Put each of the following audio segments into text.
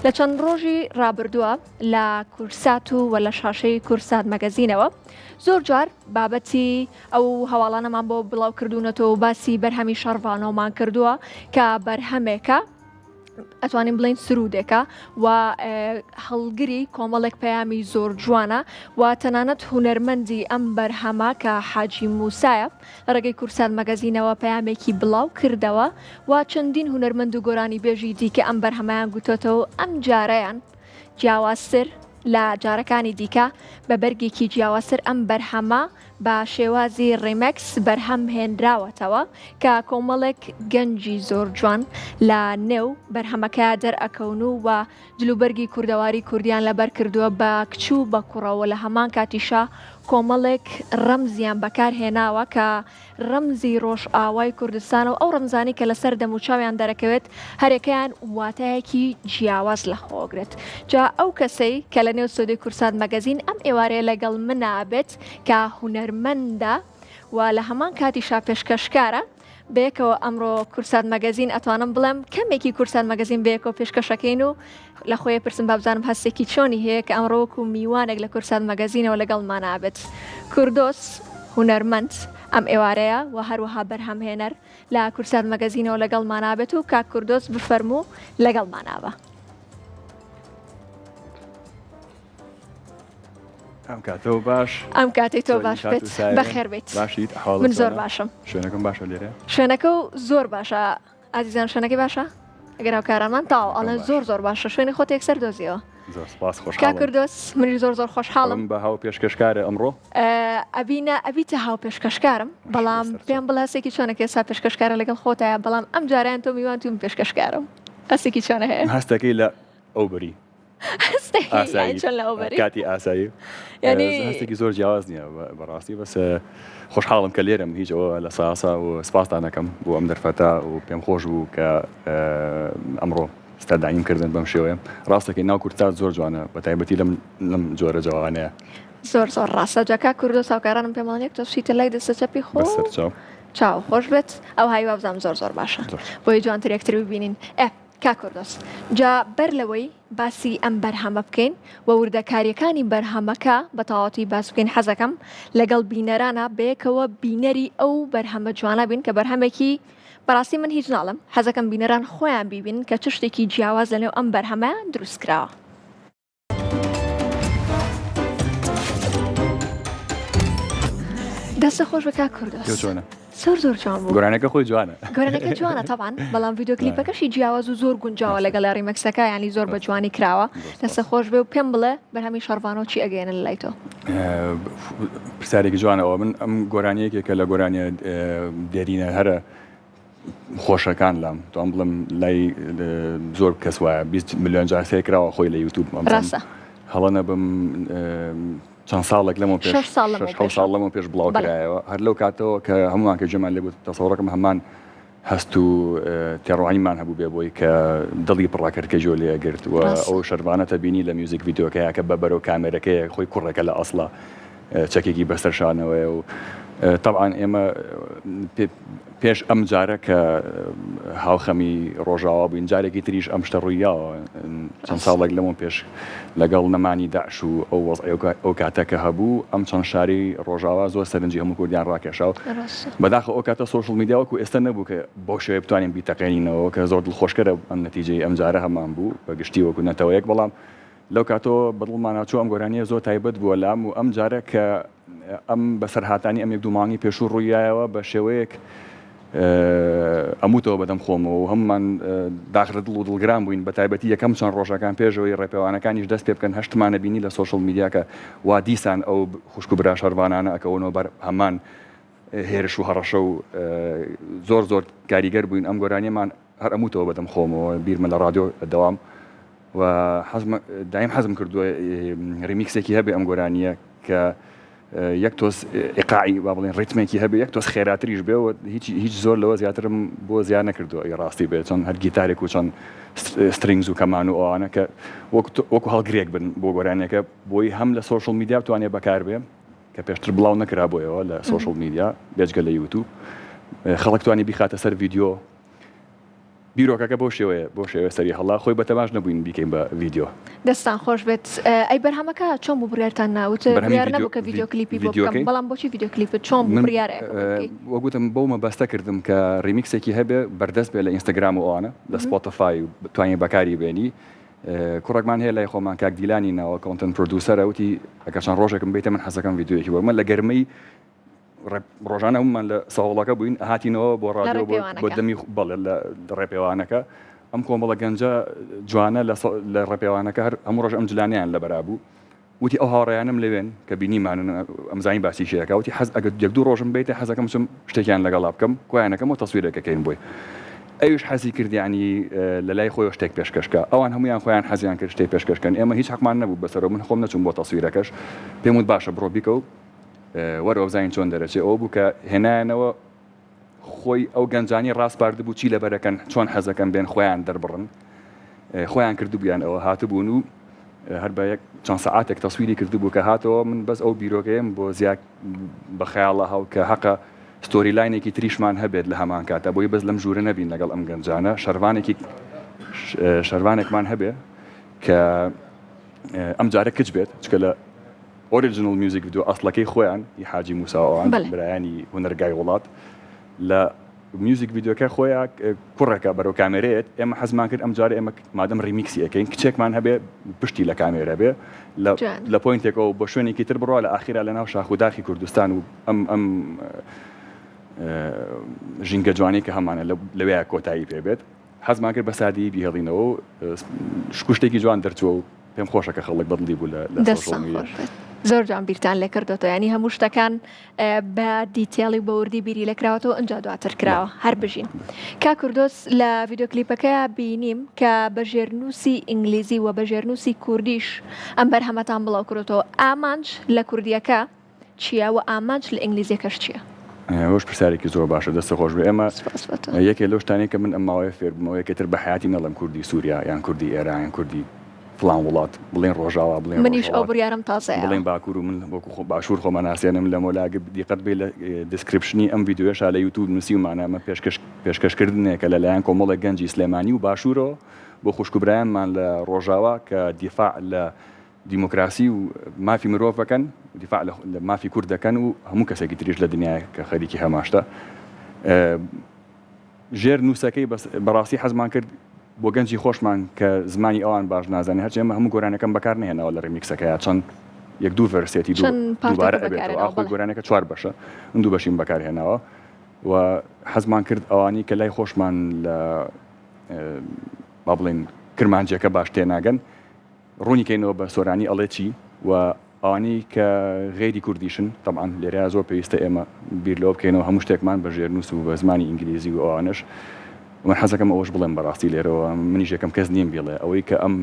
لە چەند ڕۆژی ڕابردووە لە کورسات و وە لە شاشەی کورسات مەگەزینەوە زۆر جار بابەتی ئەو هەواڵانەمان بۆ بڵاوکردوونەتەوە باسی بەرهەمی شەڕڤانۆمان کردووە کە بەرهەمێکە ئەتوانین بڵین سرودێکە و هەڵگری کۆمەڵێک پەیامی زۆر جوانە و تەنانەت هونەرمەندی ئەم بەرهەمە کە حاجی موسایە لە ڕێگەی کورسات مەگەزینەوە پەیامێکی بڵاو کردەوە و چەندین هونەرمەند و گۆرانی بێژی دیکە ئەم بەرهەمەیان گوتۆتەوە ئەم جارەیان جیاوازتر لە جارەکانی دیکە بە بەرگێکی جیاوازتر ئەم بەرهەمە بە شێوازی ڕێمەکس بەرهەم هێنراوەتەوە کە کۆمەڵێک گەنجی زۆر جوان لە نێو بەرهەمەکە دەرئەکەون و جلوبەرگی کوردەواری کوردیان لەبەر کردووە بە کچوو بە کوڕەوە لە هەمان کاتیشا کۆمەڵێک ڕەمزیان بەکار هێناوە کە ڕەمزی ڕۆژ ئاوای کوردستان و ئەو ڕەمزانی کە لەسەر دەموچاویان دەرەکەوێت هەرێکیان واتایەکی جیاواز لەخۆگرێت جا ئەو کەسەی کە لە نێو سۆدەی کورسات مەگەزین ئەم ئێوارەیە لەگەڵ منابێت کە هونەرمەندە و لە هەمان کاتیشا پێشکەشکارە بەیەکەوە ئەمڕۆ کورسات مەگەزین ئەتوانم بڵێم کەمێکی کورسات مەگەزین بەیەکەوە پێشکەشەکەین و لە خۆی پرسم بابزانم هەستێکی چۆنی هەیە کە ئەمڕۆوەکو میوانێک لە کورسات مەگەزینەوە لەگەڵمان نابێت. کوردۆس هونەرمەند ئەم ئێوارەیە و هەروەها بەرهەمهێنەر لە کورسات مەگەزینەوە لەگەڵمان نابێت و کاک کوردۆس بفەرموو لەگەڵمان ناوە. ئەم کاتەوە باش ئەم کاتی تۆ باش بێت بەخێر بێت باشیت من زۆر باشم شوێنەکەم باشە لێرە شوێنەکە و زۆر باشە ئازیزان شوێنەکەی باشە ئەگەر هاوکارانمان تاو ئەڵێ زۆر باشە شوێنی خۆت یەکسەر دۆزیەوە زۆر سپاس خۆش کا کوردۆس منی زۆر خۆشحاڵم بە هاو پێشکەشکارە ئەمڕۆ ئەبینە ئەبیتە هاو پێشکەشکارم بەڵام پێم بڵاسێکی چۆنە کێسا پێشکەشکارە لەگەڵ خۆتایە بەڵام ئەم جاریان تۆ میوان توم پێشکەشکارم ئەسێکی چۆنە هەیە هەستەکەی لە ئەوبەری کاتی ئاسایی هەستێکی زۆر جیاواز نییە بەڕاستی بەس خۆشحاڵم کە لێرم هیچ ئەوە لە ساسا و سپاسدانەکەم بۆ ئەم دەرفەتا و پێم خۆش بوو کە ئەمڕۆ ستادانیم کردن بەم شێوەیە ڕاستەکەی ناو کورتات زۆر جوانە بە تایبەتی لەم جۆرە جوانەیە زۆر ڕاستە جاکا کوردۆ ساوکارانم پێمانێک تۆ سویتە لای دەستە چەپی خۆ چاو خۆش بێت ئەو هاوی وابزانم زۆر باشە بۆی جوانتر یەکتر ببینین کا کوردۆس جا بەر لەوەی باسی ئەم بەرهەمە بکەین و وردەکاریەکانی بەرهەمەکە بە تەواوەتی باس بکەین حەزەکەم لەگەڵ بینەرانە بەیەکەوە بینەری ئەو بەرهەمە جوانە بین کە بەرهەمێکی بەڕاستی من هیچ ناڵم حەزەکەم بینەران خۆیان بیبین کە چ شتێکی جیاواز لەنێو ئەم بەرهەمە دروست کراوە. دەستە خۆش بە کا کوردۆس زۆر جوان بوو گۆرانەکە خۆی جوانە گۆرانەکە جوانە تەبان بەڵام ڤیدیۆ کلیپەکەشی جیاواز و زۆر گونجاوە لەگەڵ ڕیمەکسەکە ینی زۆر بە جوانی کراوە دەستە خۆش بێ و پێم بڵێ بەرهەمی شەڕڤانۆ چی ئەگەێنە لە لای تۆ پرسیارێکی جوانەوە من ئەم گۆرانیەکێکە لە گۆرانیە دێرینە هەرە خۆشەکان لام توان بڵم لای زۆر کەس وایە 20 ملیۆن جار سێکراوە خۆی لە یوتیوب هەڵەنە بم چەند ساڵێک لەمە ساڵ لەمە پێش بڵاوکرایەوە هەر لەو کاتەوە کە هەمووان کە جەمان لێ بوو تەسەوڕەکەم هەمان هەست و تێڕوانیمان هەبوو بێ بۆی کە دڵی پڕاکردکە جۆ لێگرت و ئەو شەربانەتە بینی لە میوزیک ڤیدیۆکەیە کە بەبەرەوە کامێرەکەیە خۆی کوڕەکە لە ئەسڵا چەکێکی بەسەرشانەوەی و طبعاً ئێمە پێش ئەم جارە کە هاوخەمی ڕۆژاوا بووین جارێکی تریش ئەم شتە ڕوویاوە چەند ساڵێک لەمە پێش لەگەڵ نەمانی داعش و ئەو ئەو کاتەکە هەبوو ئەم چەند شاری ڕۆژاوا زۆر سەرنجی هەموو کوردیان ڕاکێشاو بەداخە ئەو کاتە سۆشڵ میدیا وەکو ئێستا نەبوو کە بۆ شێوەیە بتوانین بیتەقێنینەوە کە زۆر دڵخۆشکەرە ئەم نەتیجەی ئەم جارە هەمان بوو بە گشتی وەکو نەتەوەیەک بەڵام لەو کاتەوە بەدڵماناچوو ئەم گۆرانیە زۆر تایبەت بووە لام و ئەم جارە کە ئەم بەسەرهاتانی ئەم یەک دوو مانگی پێشوو ڕوویایەوە بە شێوەیەک ئەمووتەوە بەدەم خۆمەوە و هەممان داخرە دڵ و دڵگران بووین بە تایبەتی یەکەم چەند ڕۆژەکان پێشەوەی ڕێپێوانەکانیش دەست پێ بکەن هەشتمانە بینی لە سۆشڵ میدیا کە وا دیسان ئەو خوشک و برا شەڕڤانانە ئەکەونەوە بەر هەمان هێرش و هەڕەشە و زۆر کاریگەر بووین ئەم گۆرانیەمان هەر ئەمووتەوە بەدەم خۆمەوە بیرمە لە ڕادیۆ دەوام و دایم حەزم کردووە ریمیکسێکی هەبێ ئەم گۆرانیە کە یەک تۆز ئێقاعی با بڵێن ڕیتمێکی هەبێ یەک تۆز خێراتریش بێ و هیچ زۆر لەوە زیاترم بۆ زیان نەکردووە ئەی ڕاستی بێت چۆن هەر گیتارێک و چۆن سترینگز و کەمان و ئەوانە کە وەکو هەڵگرێک بن بۆ گۆرانیەکە بۆی هەم لە سۆشڵ میدیا بتوانێت بەکار بێ کە پێشتر بڵاو نەکرا بۆیەوە لە سۆشڵ میدیا بێجگە لە یوتیوب خەڵک توانی بیخاتە سەر ڤیدیۆ بیرۆکەکە بۆ شێوەیە سەری هەڵا خۆی بەتەماش نەبووین بیکەین بە ڤیدیۆ. دەستان خۆش بێت. ئەی بەرهەمەکە چۆن بوو بڕیارتان ناوت بڕیار نەبوو کە ڤیدیۆ کلیپی بۆ بکەم، بەڵام بۆچی ڤیدیۆ کلیپت چۆن بڕیار وەگوتم بەو مەبەستە کردم کە ڕیمیکسێکی هەبێ بەردەست بێ لە ئینستاگرام و ئەوانە لە سپۆتیفای توانین بەکاری بێنی. کوڕێکمان هەیە لای خۆمان کاک دیلانی ناوە کۆنتنت پرۆدیوسەرە وتی ئەگەر چەند ڕۆژێکم بیتە من حەزەکەم ڤیدیۆیەکی بۆ من لە گەرمەی ڕۆژانە هەمومان لە ساوڵەکە بووین هاتینەوە بۆ ڕادیۆ بۆ دەمی بەڵێ لە ڕێپێوانەکە ئەم کۆمەڵە گەنجە جوانە لە ڕێپێوانەکە هەر هەموو ڕۆژ ئەم جلانیان لەبەرا بوو وتی ئەو هاوڕێیانم لەوێن کە بینیمان ئەمزانی باسی شەیەکە وتی حەز ئەگەر یەک دوو ڕۆژم بیتە حەزەکەم چم شتێکیان لەگەڵا بکەم کویانەکەم و تەسویرێکەکەین بۆی ئەوش حەزی کردیانی لە لای خۆی شتێک پێشکەشکە ئەوان هەمویان خۆیان حەزیان کرد شتێک پێشکەشکەن ئێمە هیچ حەقمان نەبوو بەسەرەوە من خۆم نەچوم بۆ تەسویرەکەش پێم وت باشە بڕۆ بیکە و وەرەوە بزانین چۆن دەرەچێ ئەوە بوو کە هێنایانەوە خۆی ئەو گەنجانی ڕاستپارد بوو چی لەبەرەکەن چۆن حەزەکەن بێن خۆیان دەربڕن خۆیان کردبوویان ئەوە هاتبوون و هەر بە یەک چەند سەعاتێک تەسویری کردبوو کە هاتەوە من بەس ئەو بیرۆکەیەم بۆ زیاد بە خەیاڵە هاو کە حەقە ستۆری لاینێکی تریشمان هەبێت لە هەمان کاتە بۆی بەس لەم ژوورە نەبین لەگەڵ ئەم گەنجانە شەروانێکمان هەبێ کە ئەم جارە کچ بێت چکە لە ئۆریجینال میوزیک ڤیدیۆ ئەسڵەکەی خۆیان حاجی موساوان برایانی هونەرگای وڵات لە میوزیک ڤیدیۆکە خۆیان کوڕەکە بەرەو کامێرەیەت ئێمە حەزمان کرد ئەم جارە ئێمە مادەم ڕیمیکسی ئەەکەین کچێکمان هەبێ پشتی لە کامێرە بێ لە پۆینتێکەوە بۆ شوێنێکی تر بڕۆ لە ئاخیرا لە ناو شاخ و داخی کوردستان و ئەم ژینگە جوانی کە هەمانە لەوەیە کۆتایی پێبێت حەزمان کرد بە سادی بیهێڵینەوە و شتێکی جوان دەرچوە و پێم خۆشە کە خەڵک بەدڵی بوو لە سۆشیال میدیا. زۆر جوان بیرتان لێ کردەوە ینی هەموو شتەکان بە دیتێڵی بە وردی بیری لەکراوەتەوە ئەنجا دواتر کراوە هەر بژین. کا کوردۆس لە ڤیدیۆ کلیپەکە بینیم کە بە ژێرنووسی ئینگلیزی و بە ژێرنووسی کوردیش ئەم بەرهەمەتان بڵاو کردەوە ئامانج لە کوردیەکە چییە و ئامانج لە ئینگلیزیەکەش چییە؟ ئەوش پرسیارێکی زۆر باشە دەستە خۆش بێ ئێمە یەکێ لەو شتانەی کە من ئەم ماوەیە فێربوومەوە یەکێتر بە حیاتی نەڵم کوردی سووریا یان کوردی ئێران یان کوردی فڵان وڵات بڵێن ڕۆژاوە بڵێن منیش ئەو بڕیارم تازەیە بڵێن باکوور و من وەکو باشوور خۆمە ناسیێنم لە مۆلاگە دیقەت بێ لە دیسکریپشنی ئەم ڤیدیۆشا لە یوتیوب نووسیومانە ئەمە پێشکەشکردنێکە لەلایەن کۆمەڵێک گەنجی سلێمانی و باشوورەوە بۆ خوشکوبرایانمان لە ڕۆژاوە کە دیفاع لە دیموکراسی و مافی مرۆڤەکەن دیفاع لە مافی کوردەکەن و هەموو کەسێکی تریش لە دنیای کە خەریکی هەماشتە ژێر نووسەکەی بەڕاستی حەزمان کرد بۆ گەنجی خۆشمان کە زمانی ئەوان باش نازانێت هەرچی ئەمە هەموو گۆرانەکەم بەکار نهێنەوە لە ڕیمیکسەکەیە چەند یەک دوو ڤەرسێتی دووبارە ئەبێتەوە ئاخۆی گۆرانەکە 4 بەشە من دوو بەشیم بەکارهێناوە و حەزمان کرد ئەوانی کە لای خۆشمان لە با بڵێن کرمانجیەکە باش تێناگەن ڕوونیکەینەوە بە سۆرانی ئەڵێ چی و ئەوانی کە غێری کوردیشن تەمان لێرە زۆر پێویستە ئێمە بیر لەوە بکەینەوە هەموو شتێکمان بە ژێرنووس و بە زمانی ئینگلیزی و ئەوانش من حەزەکەم ئەوەش بڵێم بەڕاستی لێرەوە منیش یەکەم کەس نیم بێڵێ ئەوەی کە ئەم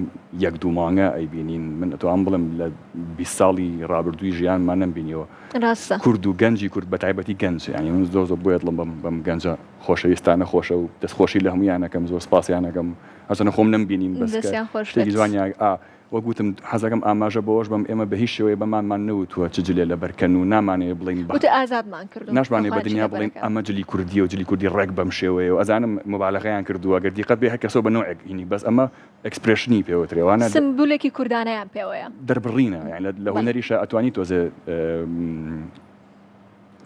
یەک دوو مانگە ئەیبینین من ئەتوان بڵێم لە 20 ساڵی ڕابردووی ژیانمان نەمبینیەوە کورد و گەنجی کورد بە تایبەتی گەنج ینی من زۆر بۆیت لەم بەم گەنجە خۆشەویستانە خۆشە و دەستخۆشی لە هەمویانەکەم زۆر سپاسیانەکەم هەرچەندە خۆم نەمبینین بەشتێکی جوانیان وەگوتم حەزەکەم ئاماژە بۆش بەم ئێمە بە هیچ شێوەیە بەمانمان نەوتووە چ جلێ لە بەرکەن و نامانەیە بڵین ئازادمان کرد ناشمانێ بە دنیا بڵین ئەمە جلی کوردی و جلی کوردی ڕێک بەم شێوەیە و ئەزانم مبالغەیان کردووە گەر دیقەت بێ هەر کەسەوە بە نوعێک ئینی بەس ئەمە ئەکسپرێشنی پێوەترێوانە سمبولێکی کوردانەیان پێوەیە دەربڕینە یعنی لە هونەریشە ئەتوانی تۆزێ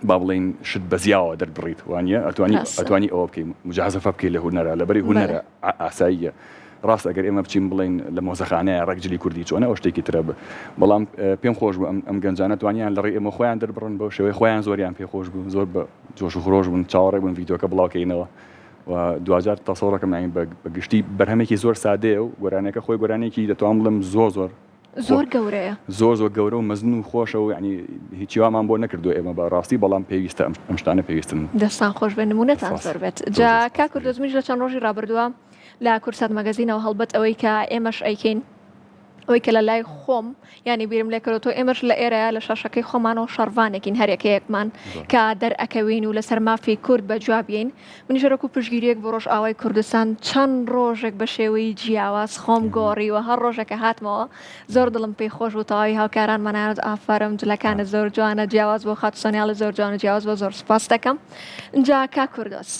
با بڵین شت بەزیاوە دەربڕیت وانە ئەتوانی ئەوە بکەین مجازەفە بکەی لە هونەرە لەبەری هونەرە ئاساییە ڕاست ئەگەر ئێمە بچین بڵین لە مۆزەخانەیە ڕێکجلی کوردی چۆنە ئەو شتێکی ترە بەڵام پێم خۆش بوو ئەم گەنجانە توانیان لەڕێی ئێمە خۆیان دەربڕن بەو شێوەی خۆیان زۆریان پێخۆش بوو زۆر بە جۆش و خۆش بوون چاوەڕێ بوون ڤیدیۆکە بڵاوکەینەوە و دوجار تەسەوڕەکەم بەگشتی بەرهەمێکی زۆر سادەیە و گۆرانەکە خۆی گۆرانێکی دەتوان بڵم زۆر گەورەیە زۆر گەورە و مەزن و خۆشە و ینی هیچی وامان بۆ نەکردو ئێمە بە ڕاستی بەڵام پێویستە ئەم شتانە پێویستن دەستان خۆش بێ نمونەتان زۆر بێت جا کا کوردۆزمیش لە چەند ڕۆژی ڕابردووە لە کورسات مەگەزینەوە هەڵبەت ئەوەی کە ئێمەش ئەیکەین ئەوەی کە لە لای خۆم ینی بیرم لێ کردەوە ئێمەش لە ئێرە لە شاشەکەی خۆمانەوە شەڕوانێکین هەرێکەیەکمان کە دەرئەکەوین و لەسەر مافی کورد بە جوابین منی ژەرەک و پشگیریەک بۆ ڕۆژ ئاوای کوردستان چەند ڕۆژێک بە شێوەی جیاواز خۆم گۆڕیوە هەر ڕۆژێکە هاتمەوە زۆر دڵم پێی خۆش و تەواوی هاوکارانمانانت ئافارم جلەکانت زۆر جوانە جیاواز بۆ خات سۆنیاڵە زۆر جوانە جیاواز بۆ زۆر سپاس دەکەم اینجا کا کوردۆس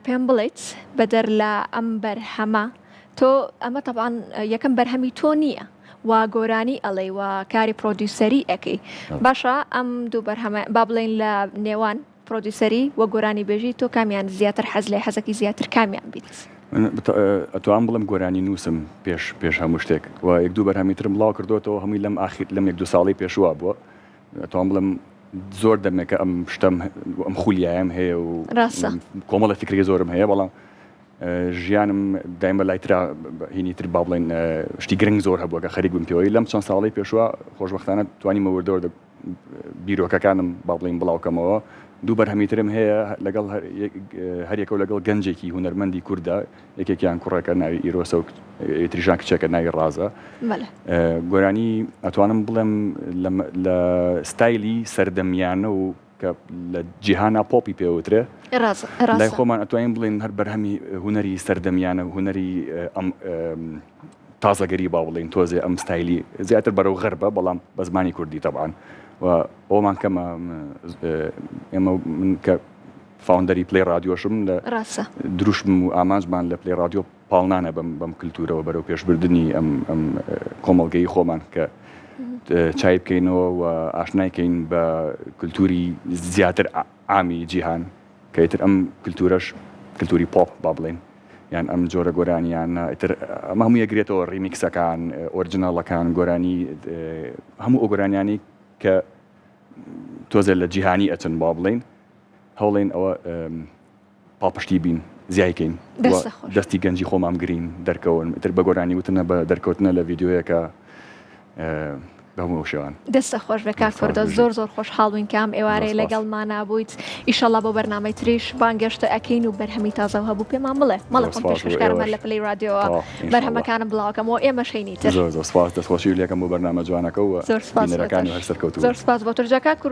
پێم بڵێیت بەدەر لە ئەم بەرهەمە تۆ ئەمە تەبعاً یەکەم بەرهەمی تۆ نییە و گۆرانی ئەڵێ و کاری پرۆدیوسەری ئەەکەی باشە ئەم دوو بەرهەمە با بڵێن لە نێوان پرۆدیوسەری و گۆرانی بێژی تۆ کامیان زیاتر حەز لێ حەزەکی زیاتر کامیان بیت ئەتوان بڵم گۆرانی نووسم پێش هەموو شتێک و یەک دوو بەرهەمی ترم بڵاو کردوەوە هەمووی لەم ئاخیر لەم یەک دو ساڵی پێشوە بووە ئەتوان بڵم زۆر دەمێکە ئەم شتم ئەم خولیایەم هەیە و کۆمەڵە فکری زۆرم هەیە بەڵام ژیانم دایمە لایترا هینی تر با بڵێن شتی گرنگ زۆر هەبووە کە خەریک بم پێوەی لەم چەند ساڵی پێشوە خۆشبەختانە توانیمە وەردەوە بیرۆکەکانم با بڵێن بڵاوکەمەوە دوو بەرهەمیترم هەیە لەگەڵ هەریەکە و لەگەڵ گەنجێکی هونەرمەندی کووردا یەکێکیان کوڕەکە ناوی ئیرۆسە و تریژان کچەکە ناوی ڕازە گۆرانی ئەتوانم بڵێم لە ستایلی سەردەمیانە و کە لە جیهانا پۆپی پێوترێ لای خۆمان ئەتوانین بڵێن هەر بەرهەمی هونەری سەردەمیانە و هونەری تازەگەری با بڵێن تۆزێ ئەم ستایلی زیاتر بەرەو غەربە بەڵام بە زمانی کوردی تەبعاً و ئەومان کەمە ئێمە من کە فاوندەری پلەی رادیۆشم لە دروشم و ئامانجمان لە پلەی رادیۆ پاڵنانە بەم کللتورەوە بەرەو پێشبردننی ئەم کۆمەڵگەی خۆمان کە چای بکەینەوە و ئاشنایکەین بە کللتوری زیاتر ئامی جیهان کەیتر ئەم کللتورەش کللتوری پۆپ با بڵێن یان ئەم جۆرە گۆرانیان ئەمە هەموو یەکرێتەوە ڕیمیکسەکان ئۆرجناڵەکان گۆرانی هەموو ئەو گۆرانیانی کە تۆزە لە جیهانی ئەچن با بڵێن هەوڵێن ئەوە پاڵپشتی بین زیایکەین دەستی گەنجی خۆمام گرین دەرکەون تر بە گۆرانی وتنە بە دەرکەوتنە لە ڤیددیۆیەکە دەستە خۆش بە کاکفۆردە زۆر زۆر خۆشحاڵبووین کام ئێوارەی لەگەڵمان نابوویت ئیشەڵا بۆ بەرنامەی تریش بانگەشتە ئەکەین و بەرهەمی تازە هەبوو پێمان بڵێ مەڵە خۆم پێشکەشکارمان لە پلەی رادیۆوە بەرهەمەکانم بڵاوکەمەوە ئێمە شەینی تر زۆر سپاس دەستخۆشی لێکم بۆ بەرنامە جوانەکە و زۆر سپاس بۆ تۆ جاکات